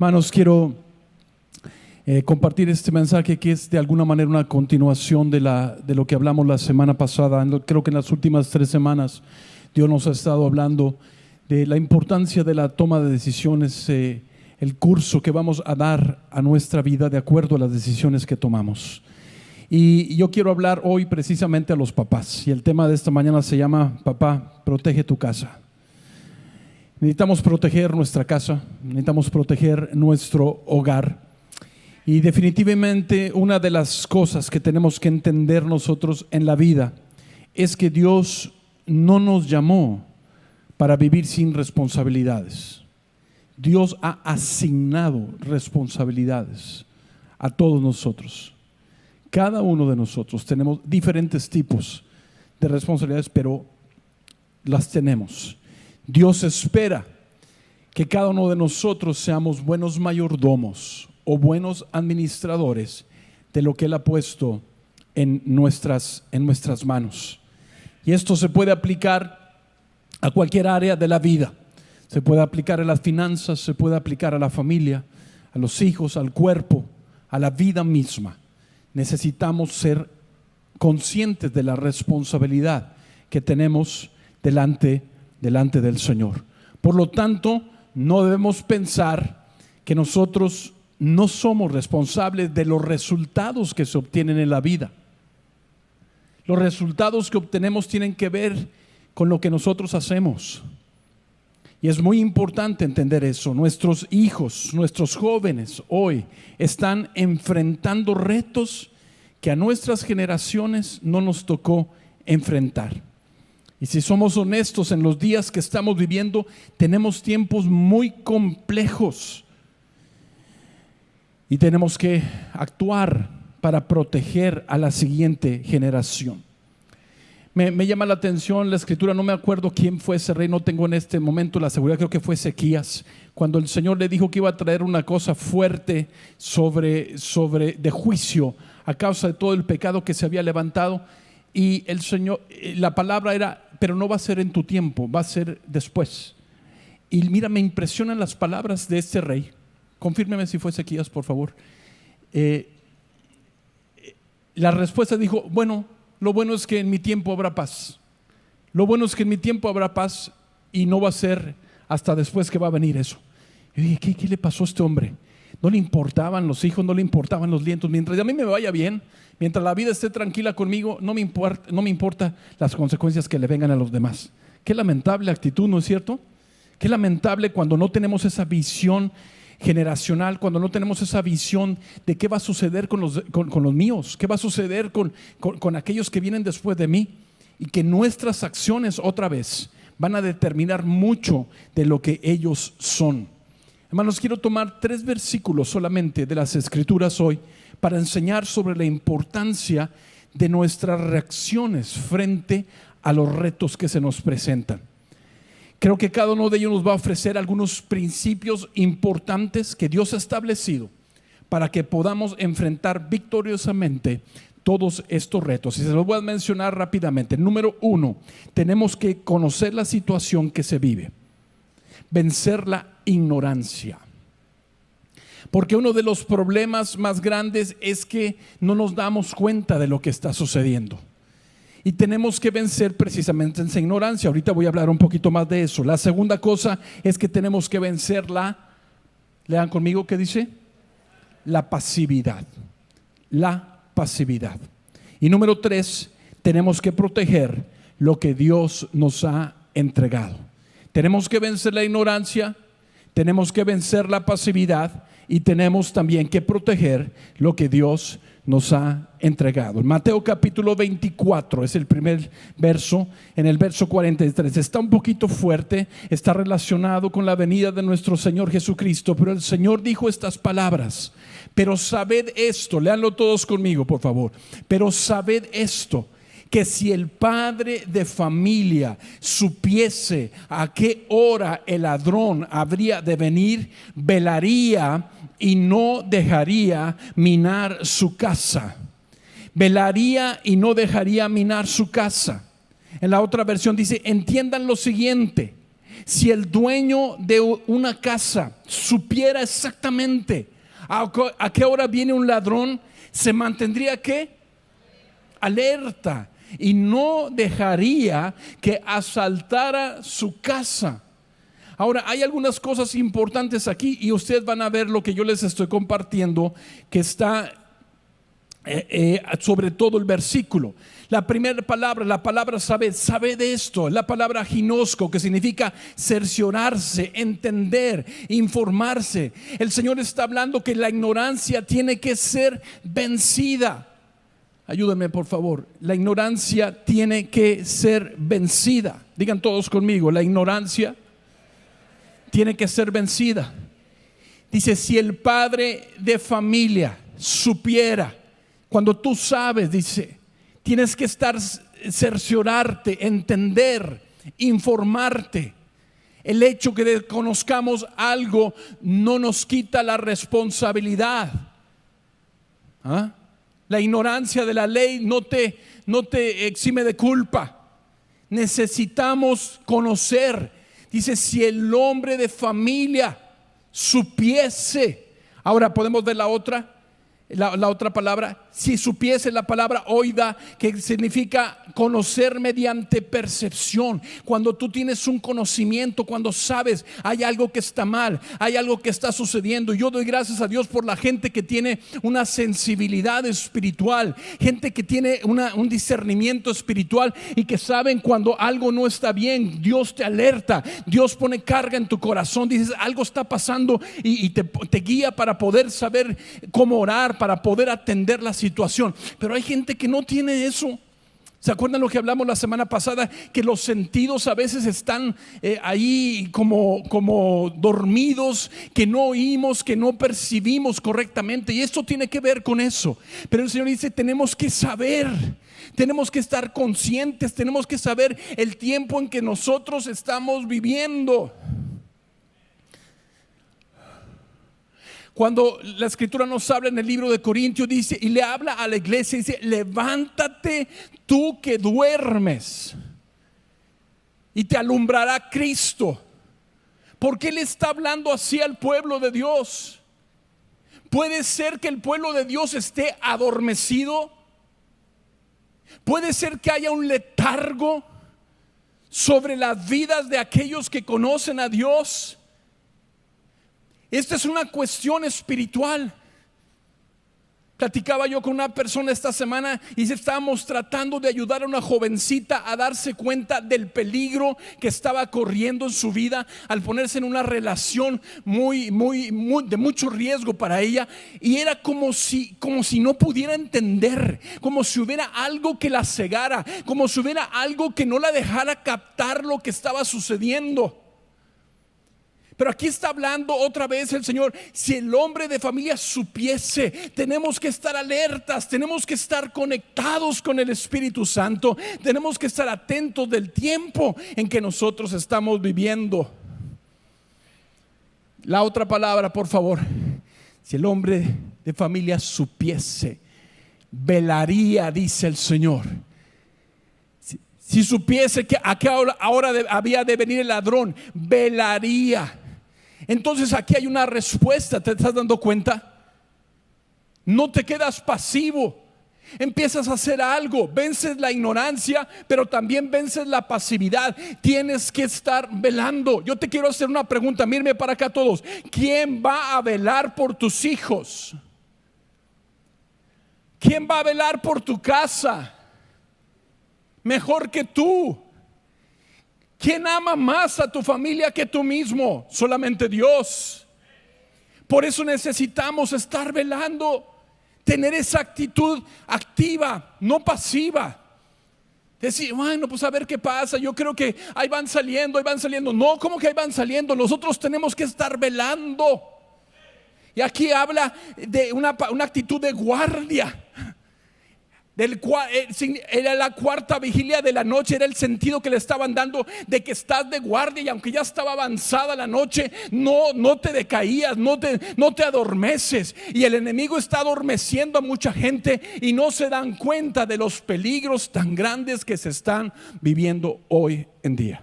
Hermanos, quiero compartir este mensaje que es de alguna manera una continuación de lo que hablamos la semana pasada. Creo que en las últimas 3 semanas Dios nos ha estado hablando de la importancia de la toma de decisiones, el curso que vamos a dar a nuestra vida de acuerdo a las decisiones que tomamos. Y yo quiero hablar hoy precisamente a los papás, y el tema de esta mañana se llama: Papá, protege tu casa. Necesitamos proteger nuestra casa, necesitamos proteger nuestro hogar. Y definitivamente una de las cosas que tenemos que entender nosotros en la vida es que Dios no nos llamó para vivir sin responsabilidades. Dios ha asignado responsabilidades a todos nosotros. Cada uno de nosotros tenemos diferentes tipos de responsabilidades, pero las tenemos. Dios espera que cada uno de nosotros seamos buenos mayordomos o buenos administradores de lo que Él ha puesto en nuestras manos. Y esto se puede aplicar a cualquier área de la vida. Se puede aplicar a las finanzas, se puede aplicar a la familia, a los hijos, al cuerpo, a la vida misma. Necesitamos ser conscientes de la responsabilidad que tenemos delante del Señor. Por lo tanto, no debemos pensar que nosotros no somos responsables de los resultados que se obtienen en la vida. Los resultados que obtenemos tienen que ver con lo que nosotros hacemos. Y es muy importante entender eso. Nuestros hijos, nuestros jóvenes hoy están enfrentando retos que a nuestras generaciones no nos tocó enfrentar. Y si somos honestos, en los días que estamos viviendo tenemos tiempos muy complejos y tenemos que actuar para proteger a la siguiente generación. Me llama la atención la escritura, no me acuerdo quién fue ese rey, no tengo en este momento la seguridad, creo que fue Ezequías, cuando el Señor le dijo que iba a traer una cosa fuerte de juicio a causa de todo el pecado que se había levantado. Y el Señor, la palabra era: pero no va a ser en tu tiempo, va a ser después. Y mira, me impresionan las palabras de este rey. Confírmeme si fue Ezequías, por favor. La respuesta dijo: bueno, lo bueno es que en mi tiempo habrá paz. Lo bueno es que en mi tiempo habrá paz, y no va a ser hasta después que va a venir eso. Yo dije: ¿qué le pasó a este hombre? No le importaban los hijos, no le importaban los vientos. Mientras a mí me vaya bien, mientras la vida esté tranquila conmigo, no me importa las consecuencias que le vengan a los demás. Qué lamentable actitud, ¿no es cierto? Qué lamentable cuando no tenemos esa visión generacional, cuando no tenemos esa visión de qué va a suceder con los míos, qué va a suceder con aquellos que vienen después de mí, y que nuestras acciones otra vez van a determinar mucho de lo que ellos son. Hermanos, quiero tomar 3 versículos solamente de las Escrituras hoy para enseñar sobre la importancia de nuestras reacciones frente a los retos que se nos presentan. Creo que cada uno de ellos nos va a ofrecer algunos principios importantes que Dios ha establecido para que podamos enfrentar victoriosamente todos estos retos. Y se los voy a mencionar rápidamente. Número 1, tenemos que conocer la situación que se vive, vencer la ignorancia. Porque uno de los problemas más grandes es que no nos damos cuenta de lo que está sucediendo. Y tenemos que vencer precisamente esa ignorancia. Ahorita voy a hablar un poquito más de eso. La segunda cosa es que tenemos que vencer lean conmigo, ¿qué dice? La pasividad. La pasividad. Y número 3, tenemos que proteger lo que Dios nos ha entregado. Tenemos que vencer la ignorancia, tenemos que vencer la pasividad, y tenemos también que proteger lo que Dios nos ha entregado. En Mateo capítulo 24 es el primer verso. En el verso 43 está un poquito fuerte, está relacionado con la venida de nuestro Señor Jesucristo, pero el Señor dijo estas palabras: pero sabed esto, léanlo todos conmigo por favor, pero sabed esto, que si el padre de familia supiese a qué hora el ladrón habría de venir, velaría y no dejaría minar su casa. Velaría y no dejaría minar su casa. En la otra versión dice: entiendan lo siguiente: Si el dueño de una casa supiera exactamente a qué hora viene un ladrón, se mantendría ¿qué? Alerta, y no dejaría que asaltara su casa. Ahora, hay algunas cosas importantes aquí y ustedes van a ver lo que yo les estoy compartiendo, que está sobre todo el versículo. La primera palabra, la palabra sabe de esto, la palabra ginosco, que significa cerciorarse, entender, informarse. El Señor está hablando que la ignorancia tiene que ser vencida. Ayúdenme por favor. La ignorancia tiene que ser vencida. Digan todos conmigo, la ignorancia tiene que ser vencida. Dice, si el padre de familia supiera, cuando tú sabes, dice, tienes que cerciorarte, entender, informarte. El hecho que desconozcamos algo no nos quita la responsabilidad. ¿Ah? La ignorancia de la ley no te exime de culpa. Necesitamos conocer. Dice, si el hombre de familia supiese. Ahora podemos ver la otra palabra. Si supiese, la palabra oida, que significa conocer mediante percepción. Cuando tú tienes un conocimiento, cuando sabes hay algo que está mal, hay algo que está sucediendo. Yo doy gracias a Dios por la gente que tiene una sensibilidad espiritual, gente que tiene un discernimiento espiritual y que saben cuando algo no está bien. Dios te alerta, Dios pone carga en tu corazón, dices algo está pasando y te guía para poder saber cómo orar, para poder atender la situación. Pero hay gente que no tiene eso. ¿Se acuerdan lo que hablamos la semana pasada? Que los sentidos a veces están ahí como dormidos, que no oímos, que no percibimos correctamente. Y esto tiene que ver con eso. Pero el Señor dice, tenemos que saber, tenemos que estar conscientes, tenemos que saber el tiempo en que nosotros estamos viviendo. Cuando la escritura nos habla en el libro de Corintios, dice, y le habla a la iglesia, dice, levántate tú que duermes y te alumbrará Cristo. ¿Por qué le está hablando así al pueblo de Dios? Puede ser que el pueblo de Dios esté adormecido. Puede ser que haya un letargo sobre las vidas de aquellos que conocen a Dios. Esta es una cuestión espiritual. Platicaba yo con una persona esta semana y estábamos tratando de ayudar a una jovencita a darse cuenta del peligro que estaba corriendo en su vida al ponerse en una relación muy de mucho riesgo para ella. Y era como si no pudiera entender, como si hubiera algo que la cegara, como si hubiera algo que no la dejara captar lo que estaba sucediendo. Pero aquí está hablando otra vez el Señor. Si el hombre de familia supiese, tenemos que estar alertas, tenemos que estar conectados con el Espíritu Santo, tenemos que estar atentos del tiempo en que nosotros estamos viviendo. La otra palabra, por favor. Si el hombre de familia supiese, velaría, dice el Señor. Si supiese que a qué hora había de venir el ladrón, velaría. Entonces aquí hay una respuesta. ¿Te estás dando cuenta? No te quedas pasivo. Empiezas a hacer algo. Vences la ignorancia, pero también vences la pasividad. Tienes que estar velando. Yo te quiero hacer una pregunta. Mírenme para acá todos. ¿Quién va a velar por tus hijos? ¿Quién va a velar por tu casa? Mejor que tú. ¿Quién ama más a tu familia que tú mismo? Solamente Dios. Por eso necesitamos estar velando, tener esa actitud activa, no pasiva. Decir, bueno, pues a ver qué pasa. Yo creo que ahí van saliendo. No, ¿cómo que ahí van saliendo? Nosotros tenemos que estar velando. Y aquí habla de una actitud de guardia. Era la cuarta vigilia de la noche. Era el sentido que le estaban dando de que estás de guardia. Y aunque ya estaba avanzada la noche, no te decaías, no te adormeces. Y el enemigo está adormeciendo a mucha gente y no se dan cuenta de los peligros tan grandes que se están viviendo hoy en día.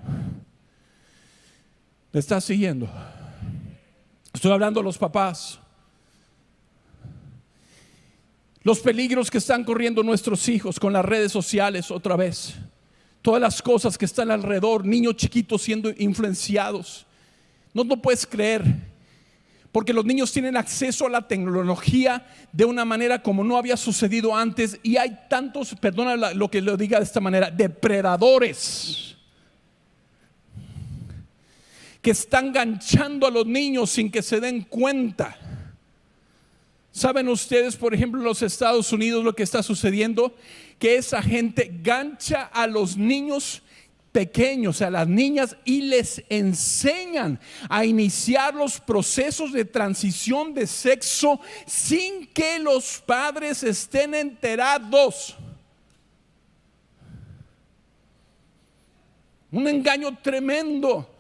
¿Me estás siguiendo? Estoy hablando a los papás. Los peligros que están corriendo nuestros hijos con las redes sociales otra vez. Todas las cosas que están alrededor, niños chiquitos siendo influenciados. No lo puedes creer, porque los niños tienen acceso a la tecnología de una manera como no había sucedido antes. Y hay tantos, perdona lo que lo diga de esta manera, depredadores que están ganchando a los niños sin que se den cuenta. ¿Saben ustedes, por ejemplo, en los Estados Unidos lo que está sucediendo? Que esa gente gancha a los niños pequeños, a las niñas, y les enseñan a iniciar los procesos de transición de sexo sin que los padres estén enterados. Un engaño tremendo.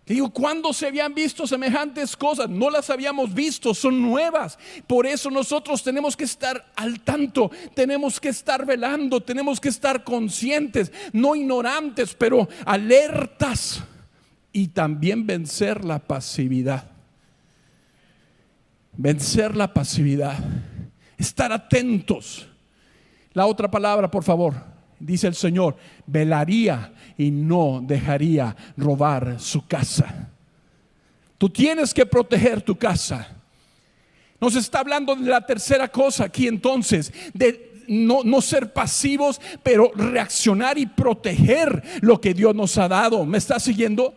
Digo, ¿cuándo se habían visto semejantes cosas? No las habíamos visto, son nuevas. Por eso nosotros tenemos que estar al tanto, tenemos que estar velando, tenemos que estar conscientes, no ignorantes, pero alertas. Y también vencer la pasividad. Vencer la pasividad. Estar atentos. La otra palabra, por favor. Dice el Señor, velaría y no dejaría robar su casa. Tú tienes que proteger tu casa. Nos está hablando de la tercera cosa aquí entonces, de no ser pasivos, pero reaccionar y proteger lo que Dios nos ha dado. ¿Me está siguiendo?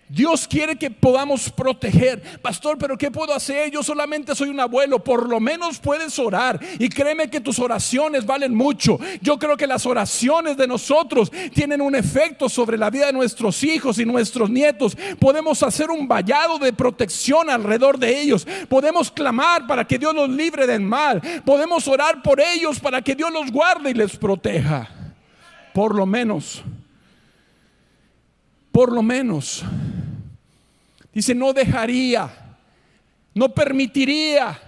Dios quiere que podamos proteger. Pastor, pero ¿qué puedo hacer? Yo solamente soy un abuelo. Por lo menos puedes orar, y créeme que tus oraciones valen mucho. Yo creo que las oraciones de nosotros tienen un efecto sobre la vida de nuestros hijos y nuestros nietos. Podemos hacer un vallado de protección alrededor de ellos. Podemos clamar para que Dios los libre del mal. Podemos orar por ellos para que Dios los guarde y les proteja. Por lo menos dice, no dejaría, no permitiría,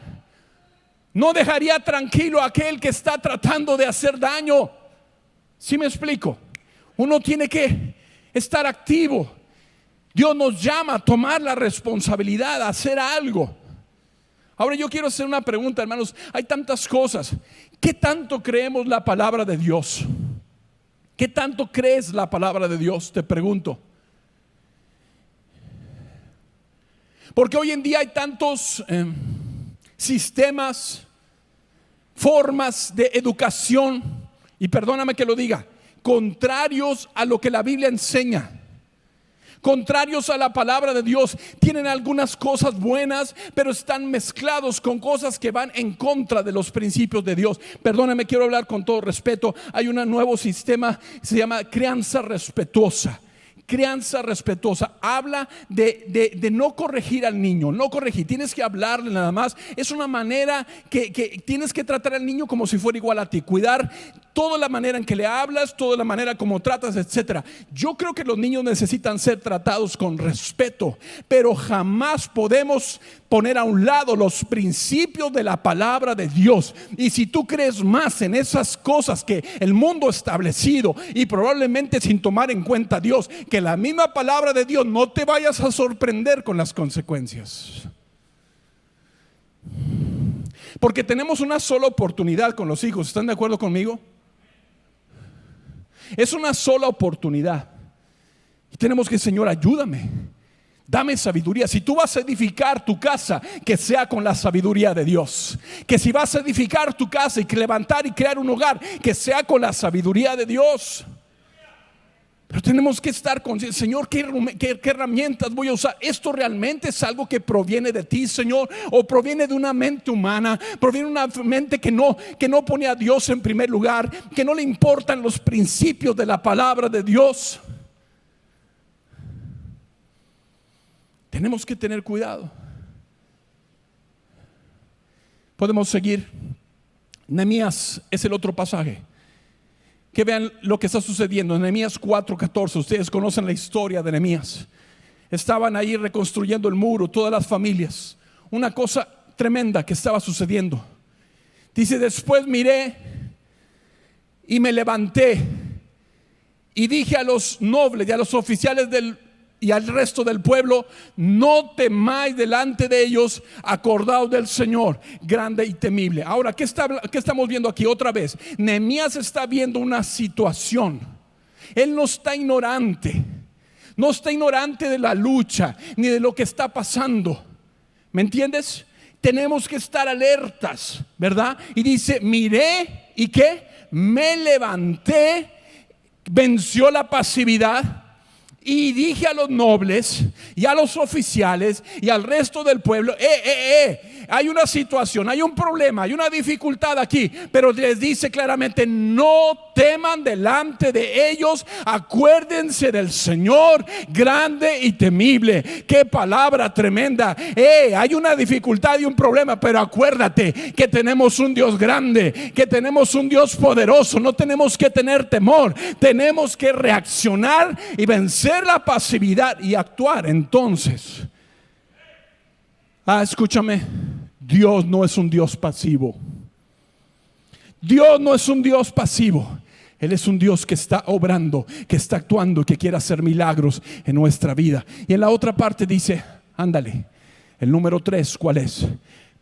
no dejaría tranquilo a aquel que está tratando de hacer daño. ¿Sí me explico? Uno tiene que estar activo. Dios nos llama a tomar la responsabilidad, a hacer algo. Ahora yo quiero hacer una pregunta, hermanos. Hay tantas cosas. ¿Qué tanto creemos la palabra de Dios? ¿Qué tanto crees la palabra de Dios? Te pregunto. Porque hoy en día hay tantos sistemas, formas de educación, y perdóname que lo diga, contrarios a lo que la Biblia enseña, contrarios a la palabra de Dios. Tienen algunas cosas buenas, pero están mezclados con cosas que van en contra de los principios de Dios. Perdóname, quiero hablar con todo respeto. Hay un nuevo sistema, se llama crianza respetuosa. Crianza respetuosa habla de no corregir al niño, no corregir, tienes que hablarle nada más. Es una manera que tienes que tratar al niño como si fuera igual a ti, cuidar toda la manera en que le hablas, toda la manera como tratas, etcétera. Yo creo que los niños necesitan ser tratados con respeto, pero jamás podemos poner a un lado los principios de la palabra de Dios. Y si tú crees más en esas cosas que el mundo ha establecido, y probablemente sin tomar en cuenta a Dios, que la misma palabra de Dios, no te vayas a sorprender con las consecuencias. Porque tenemos una sola oportunidad con los hijos. ¿Están de acuerdo conmigo? Es una sola oportunidad. Y tenemos que, Señor, ayúdame, dame sabiduría. Si tú vas a edificar tu casa, que sea con la sabiduría de Dios. Que si vas a edificar tu casa y que levantar y crear un hogar, que sea con la sabiduría de Dios. Pero tenemos que estar conscientes. Señor, ¿qué herramientas voy a usar? ¿Esto realmente es algo que proviene de ti, Señor? ¿O proviene de una mente humana? ¿Proviene de una mente que no pone a Dios en primer lugar? ¿Que no le importan los principios de la palabra de Dios? Tenemos que tener cuidado. Podemos seguir. Nehemías es el otro pasaje. Que vean lo que está sucediendo en Nehemías 4:14. Ustedes conocen la historia de Nehemías. Estaban ahí reconstruyendo el muro, todas las familias. Una cosa tremenda que estaba sucediendo. Dice, después miré y me levanté y dije a los nobles y a los oficiales del y al resto del pueblo: no temáis delante de ellos, acordaos del Señor, grande y temible. Ahora, ¿qué estamos viendo aquí otra vez? Nehemías está viendo una situación. Él no está ignorante. No está ignorante de la lucha ni de lo que está pasando. ¿Me entiendes? Tenemos que estar alertas, ¿verdad? Y dice: miré, ¿y qué? Me levanté, venció la pasividad. Y dije a los nobles y a los oficiales y al resto del pueblo: hay una situación, hay un problema, hay una dificultad aquí. Pero les dice claramente: no teman delante de ellos, acuérdense del Señor, grande y temible. Qué palabra tremenda. Hay una dificultad y un problema, pero acuérdate que tenemos un Dios grande, que tenemos un Dios poderoso. No tenemos que tener temor, tenemos que reaccionar y vencer la pasividad y actuar. Entonces, escúchame, Dios no es un Dios pasivo. Dios no es un Dios pasivo. Él es un Dios que está obrando, que está actuando, que quiere hacer milagros en nuestra vida. Y en la otra parte dice: ándale, el número 3, ¿cuál es?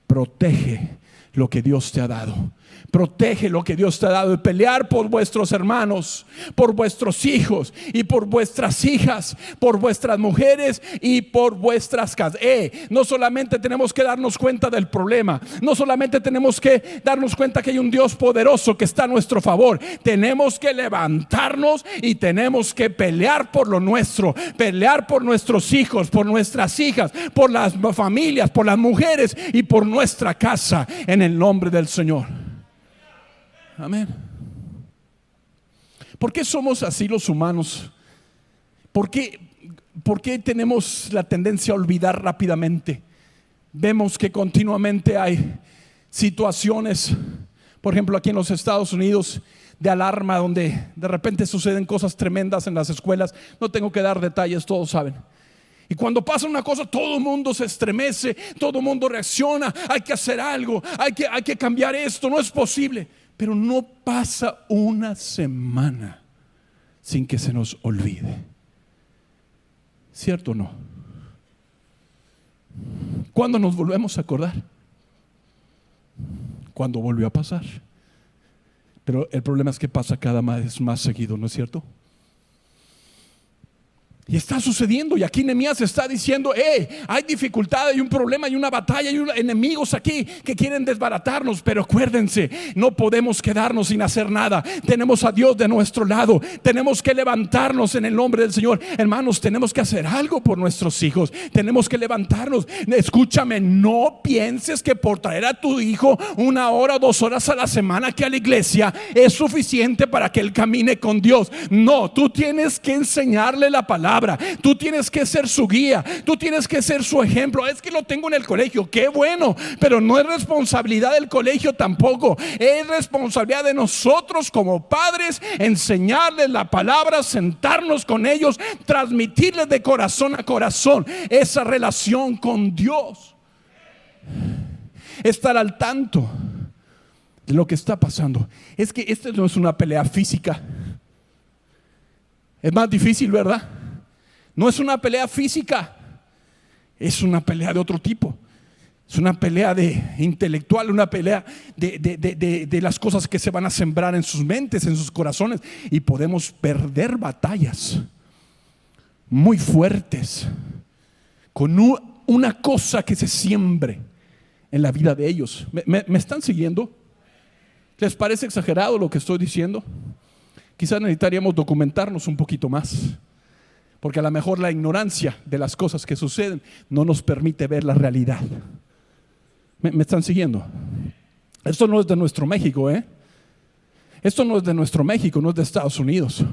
Protege lo que Dios te ha dado. Protege lo que Dios te ha dado. Y pelear por vuestros hermanos, por vuestros hijos y por vuestras hijas, por vuestras mujeres y por vuestras casas. No solamente tenemos que darnos cuenta del problema, no solamente tenemos que darnos cuenta que hay un Dios poderoso que está a nuestro favor. Tenemos que levantarnos y tenemos que pelear por lo nuestro, pelear por nuestros hijos, por nuestras hijas, por las familias, por las mujeres y por nuestra casa, en el nombre del Señor. Amén. ¿Por qué somos así los humanos? ¿Por qué tenemos la tendencia a olvidar rápidamente? Vemos que continuamente hay situaciones, por ejemplo aquí en los Estados Unidos, de alarma, donde de repente suceden cosas tremendas en las escuelas. No tengo que dar detalles, todos saben. Y cuando pasa una cosa, todo el mundo se estremece, todo el mundo reacciona. Hay que hacer algo, hay que cambiar esto, no es posible. Pero no pasa una semana sin que se nos olvide. ¿Cierto o no? ¿Cuándo nos volvemos a acordar? Cuando volvió a pasar. Pero el problema es que pasa cada vez más seguido, ¿no es cierto? Y está sucediendo, y aquí Nehemías está diciendo: hay dificultad, hay un problema, hay una batalla, hay enemigos aquí que quieren desbaratarnos. Pero acuérdense, no podemos quedarnos sin hacer nada. Tenemos a Dios de nuestro lado. Tenemos que levantarnos en el nombre del Señor. Hermanos, tenemos que hacer algo por nuestros hijos. Tenemos que levantarnos. Escúchame, no pienses que por traer a tu hijo 1 hora o 2 horas a la semana aquí a la iglesia es suficiente para que él camine con Dios. No, tú tienes que enseñarle la palabra. Tú tienes que ser su guía, tú tienes que ser su ejemplo. Es que lo tengo en el colegio, qué bueno, pero no es responsabilidad del colegio tampoco. Es responsabilidad de nosotros como padres enseñarles la palabra, sentarnos con ellos, transmitirles de corazón a corazón esa relación con Dios. Estar al tanto de lo que está pasando. Es que esta no es una pelea física. Es más difícil, ¿verdad? No es una pelea física, es una pelea de otro tipo. Es una pelea intelectual, una pelea de las cosas que se van a sembrar en sus mentes, en sus corazones. Y podemos perder batallas muy fuertes con una cosa que se siembre en la vida de ellos. ¿Me están siguiendo? ¿Les parece exagerado lo que estoy diciendo? Quizás necesitaríamos documentarnos un poquito más, porque a lo mejor la ignorancia de las cosas que suceden no nos permite ver la realidad. ¿Me están siguiendo? Esto no es de nuestro México, Esto no es de nuestro México, no es de Estados Unidos.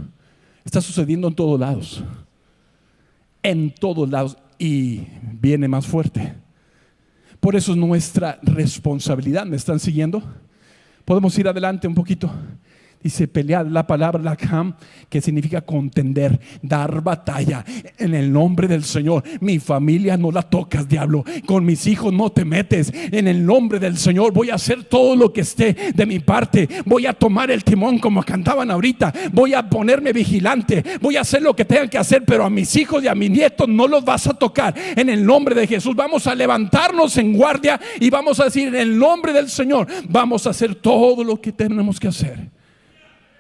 Está sucediendo en todos lados. En todos lados. Y viene más fuerte. Por eso es nuestra responsabilidad. ¿Me están siguiendo? Podemos ir adelante un poquito. Dice pelear, la palabra lakam, que significa contender, dar batalla en el nombre del Señor. Mi familia no la tocas, diablo. Con mis hijos no te metes. En el nombre del Señor voy a hacer todo lo que esté de mi parte. Voy a tomar el timón como cantaban ahorita. Voy a ponerme vigilante. Voy a hacer lo que tengan que hacer, pero a mis hijos y a mis nietos no los vas a tocar. En el nombre de Jesús vamos a levantarnos en guardia y vamos a decir: en el nombre del Señor vamos a hacer todo lo que tenemos que hacer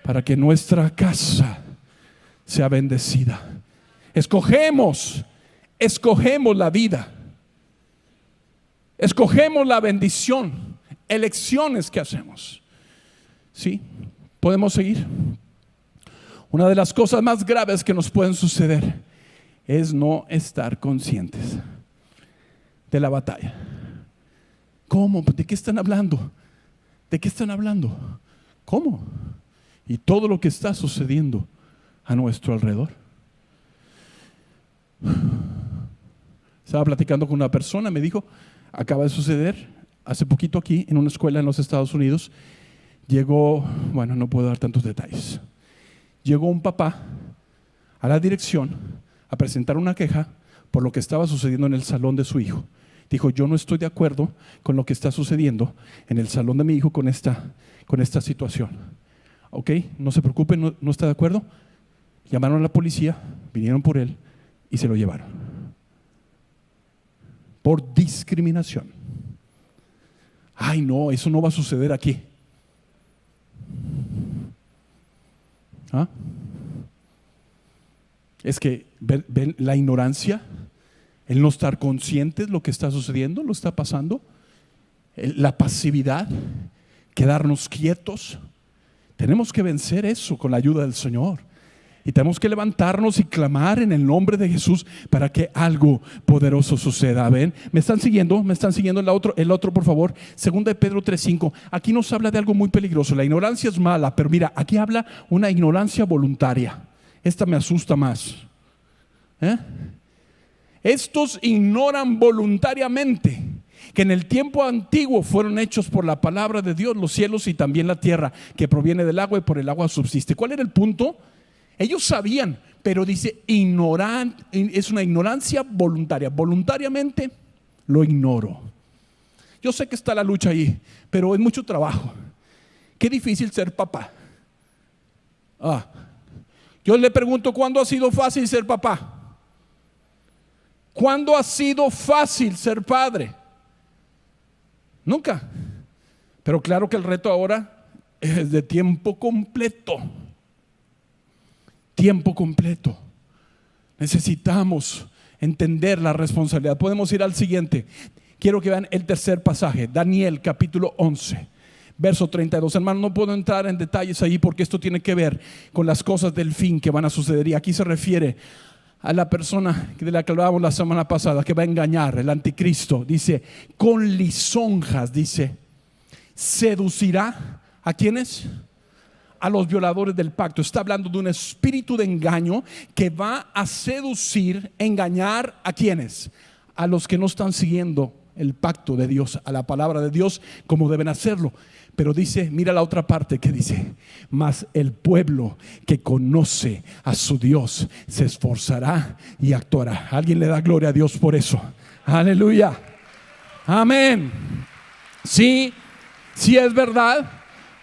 para que nuestra casa sea bendecida. Escogemos la vida, escogemos la bendición, elecciones que hacemos. ¿Sí? ¿Podemos seguir? Una de las cosas más graves que nos pueden suceder es no estar conscientes de la batalla. ¿Cómo? ¿De qué están hablando? ¿De qué están hablando? ¿Cómo? Y todo lo que está sucediendo a nuestro alrededor. Estaba platicando con una persona, me dijo: acaba de suceder hace poquito aquí en una escuela en los Estados Unidos. Llegó, bueno, no puedo dar tantos detalles. Llegó un papá a la dirección a presentar una queja por lo que estaba sucediendo en el salón de su hijo. Dijo: yo no estoy de acuerdo con lo que está sucediendo en el salón de mi hijo con esta situación. Ok, no se preocupen, no está de acuerdo. Llamaron a la policía, vinieron por él y se lo llevaron por discriminación. Ay, no, eso no va a suceder aquí. ¿Ah? Es que ven la ignorancia, el no estar conscientes de lo que está sucediendo, lo está pasando, la pasividad, quedarnos quietos. Tenemos que vencer eso con la ayuda del Señor. Y tenemos que levantarnos y clamar en el nombre de Jesús para que algo poderoso suceda. ¿Ven? ¿Me están siguiendo? ¿Me están siguiendo? El otro, por favor. Segunda de Pedro 3:5. Aquí nos habla de algo muy peligroso. La ignorancia es mala, pero mira, aquí habla una ignorancia voluntaria. Esta me asusta más. Estos ignoran voluntariamente que en el tiempo antiguo fueron hechos por la palabra de Dios los cielos y también la tierra, que proviene del agua y por el agua subsiste. ¿Cuál era el punto? Ellos sabían, pero dice es una ignorancia voluntaria. Voluntariamente lo ignoro. Yo sé que está la lucha ahí, pero es mucho trabajo. Qué difícil ser papá. Yo le pregunto: ¿cuándo ha sido fácil ser papá? ¿Cuándo ha sido fácil ser padre? Nunca. Pero claro que el reto ahora es de tiempo completo. Tiempo completo. Necesitamos entender la responsabilidad. Podemos ir al siguiente. Quiero que vean el tercer pasaje, Daniel capítulo 11, verso 32. Hermano, no puedo entrar en detalles ahí porque esto tiene que ver con las cosas del fin que van a suceder. Y aquí se refiere a la persona de la que hablábamos la semana pasada, que va a engañar, el anticristo. Dice: con lisonjas, dice, seducirá ¿a quiénes? A los violadores del pacto. Está hablando de un espíritu de engaño que va a seducir, engañar ¿a quiénes? A los que no están siguiendo el pacto de Dios, a la palabra de Dios como deben hacerlo. Pero dice, mira la otra parte que dice: mas el pueblo que conoce a su Dios se esforzará y actuará. ¿Alguien le da gloria a Dios por eso? Aleluya, amén. Sí es verdad.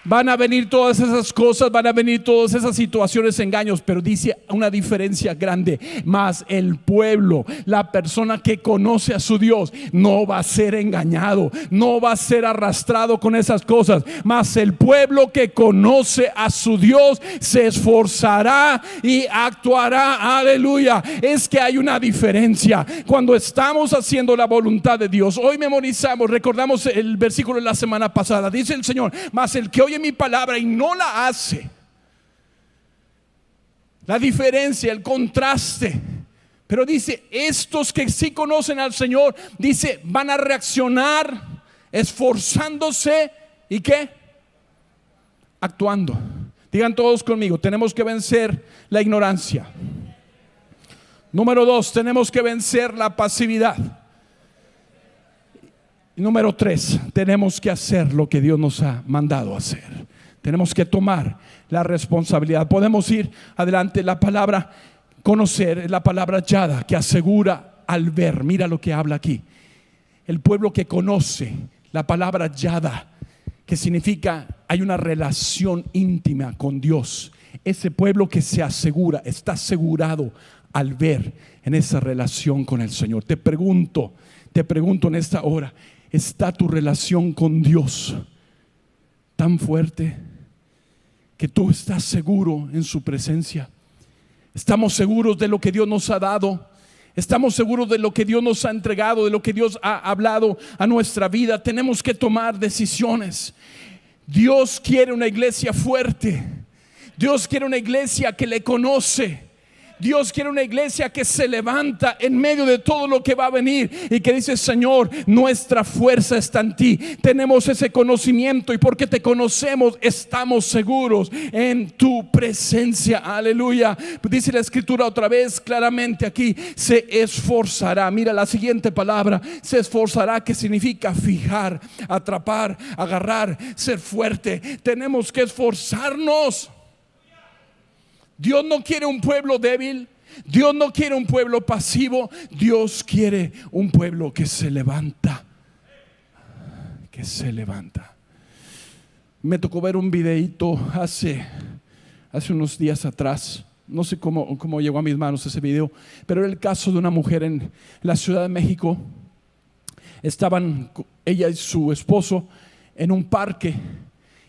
Van a venir todas esas cosas, van a venir todas esas situaciones, engaños, pero dice una diferencia grande: mas el pueblo, la persona que conoce a su Dios, no va a ser engañado, no va a ser arrastrado con esas cosas. Mas el pueblo que conoce a su Dios se esforzará y actuará. Aleluya. Es que hay una diferencia cuando estamos haciendo la voluntad de Dios. Hoy recordamos el versículo de la semana pasada. Dice el Señor: mas el que oye mi palabra y no la hace. La diferencia, el contraste. Pero dice, estos que sí conocen al Señor, dice, van a reaccionar esforzándose y ¿qué? Actuando. Digan todos conmigo: tenemos que vencer la ignorancia. Número 2, tenemos que vencer la pasividad. Número 3, tenemos que hacer lo que Dios nos ha mandado hacer. Tenemos que tomar la responsabilidad. Podemos ir adelante. La palabra conocer es la palabra yada, que asegura al ver. Mira lo que habla aquí. El pueblo que conoce, la palabra yada, que significa hay una relación íntima con Dios. Ese pueblo que se asegura, está asegurado al ver en esa relación con el Señor. Te pregunto en esta hora, ¿está tu relación con Dios tan fuerte que tú estás seguro en su presencia? Estamos seguros de lo que Dios nos ha dado. Estamos seguros de lo que Dios nos ha entregado, de lo que Dios ha hablado a nuestra vida. Tenemos que tomar decisiones. Dios quiere una iglesia fuerte. Dios quiere una iglesia que le conoce. Dios quiere una iglesia que se levanta en medio de todo lo que va a venir y que dice: Señor, nuestra fuerza está en ti. Tenemos ese conocimiento y porque te conocemos estamos seguros en tu presencia. Aleluya. Dice la escritura otra vez claramente aquí: se esforzará. Mira la siguiente palabra: se esforzará, que significa fijar, atrapar, agarrar, ser fuerte. Tenemos que esforzarnos. Dios no quiere un pueblo débil. Dios no quiere un pueblo pasivo. Dios quiere un pueblo que se levanta. Que se levanta. Me tocó ver un videíto hace unos días atrás. No sé cómo llegó a mis manos ese video, pero era el caso de una mujer en la Ciudad de México. Estaban ella y su esposo en un parque.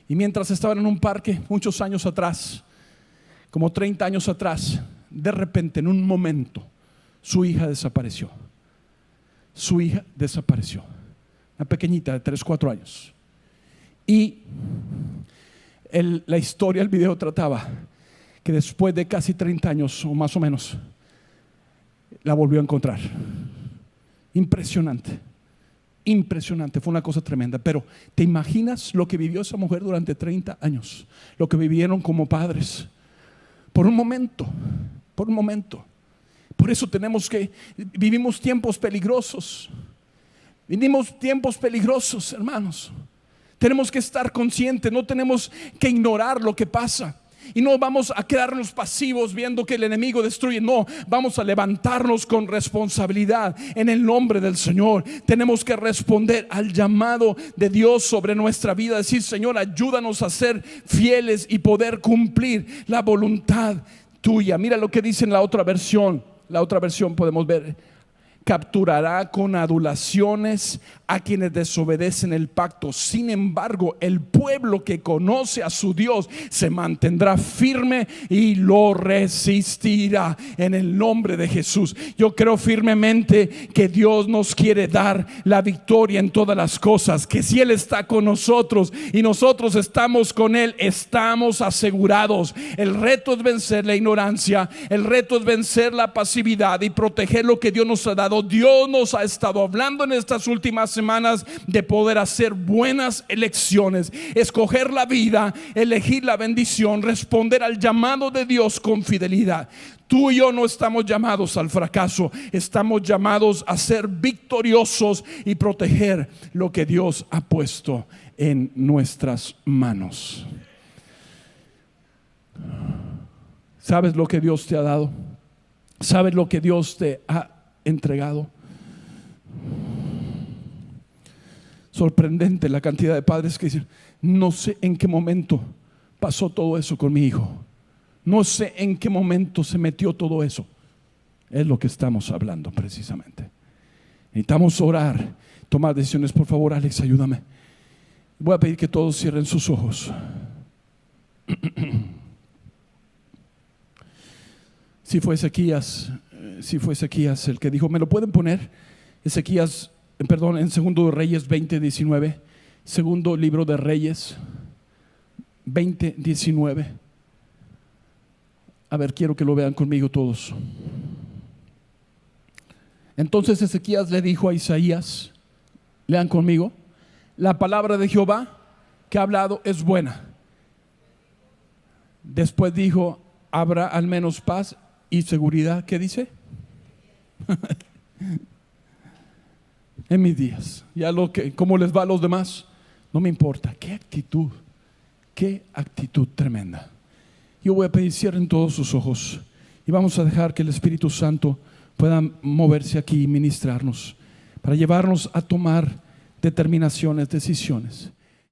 Y mientras estaban en un parque, muchos años atrás, como 30 años atrás, de repente, en un momento, su hija desapareció. Su hija desapareció. Una pequeñita de 3, 4 años. Y la historia, el video trataba que después de casi 30 años o más o menos, la volvió a encontrar. Impresionante. Impresionante, fue una cosa tremenda. Pero ¿te imaginas lo que vivió esa mujer durante 30 años? Lo que vivieron como padres. Por un momento. Por eso vivimos tiempos peligrosos. Vivimos tiempos peligrosos, hermanos. Tenemos que estar conscientes, no tenemos que ignorar lo que pasa. Y no vamos a quedarnos pasivos viendo que el enemigo destruye. No, vamos a levantarnos con responsabilidad en el nombre del Señor. Tenemos que responder al llamado de Dios sobre nuestra vida. Decir: Señor, ayúdanos a ser fieles y poder cumplir la voluntad tuya. Mira lo que dice en la otra versión. La otra versión podemos ver: capturará con adulaciones a quienes desobedecen el pacto. Sin embargo, el pueblo que conoce a su Dios se mantendrá firme y lo resistirá en el nombre de Jesús. Yo creo firmemente que Dios nos quiere dar la victoria en todas las cosas, que si Él está con nosotros y nosotros estamos con Él, estamos asegurados. El reto es vencer la ignorancia, el reto es vencer la pasividad y proteger lo que Dios nos ha dado. Dios nos ha estado hablando en estas últimas semanas de poder hacer buenas elecciones, escoger la vida, elegir la bendición, responder al llamado de Dios con fidelidad. Tú y yo no estamos llamados al fracaso, estamos llamados a ser victoriosos y proteger lo que Dios ha puesto en nuestras manos. ¿Sabes lo que Dios te ha dado? ¿Sabes lo que Dios te ha entregado? Sorprendente la cantidad de padres que dicen: no sé en qué momento pasó todo eso con mi hijo, no sé en qué momento se metió todo eso. Es lo que estamos hablando precisamente. Necesitamos orar, tomar decisiones. Por favor, Alex, ayúdame. Voy a pedir que todos cierren sus ojos. Si fue Ezequías el que dijo, ¿me lo pueden poner? Ezequías, perdón, en Segundo de Reyes 20:19. Segundo libro de Reyes 20:19. A ver, quiero que lo vean conmigo todos. Entonces Ezequías le dijo a Isaías, lean conmigo: la palabra de Jehová que ha hablado es buena. Después dijo: habrá al menos paz y seguridad. ¿Qué dice? En mis días. Ya cómo les va a los demás, no me importa. ¿Qué actitud? Qué actitud tremenda. Yo voy a pedir cierren todos sus ojos y vamos a dejar que el Espíritu Santo pueda moverse aquí y ministrarnos para llevarnos a tomar determinaciones, decisiones.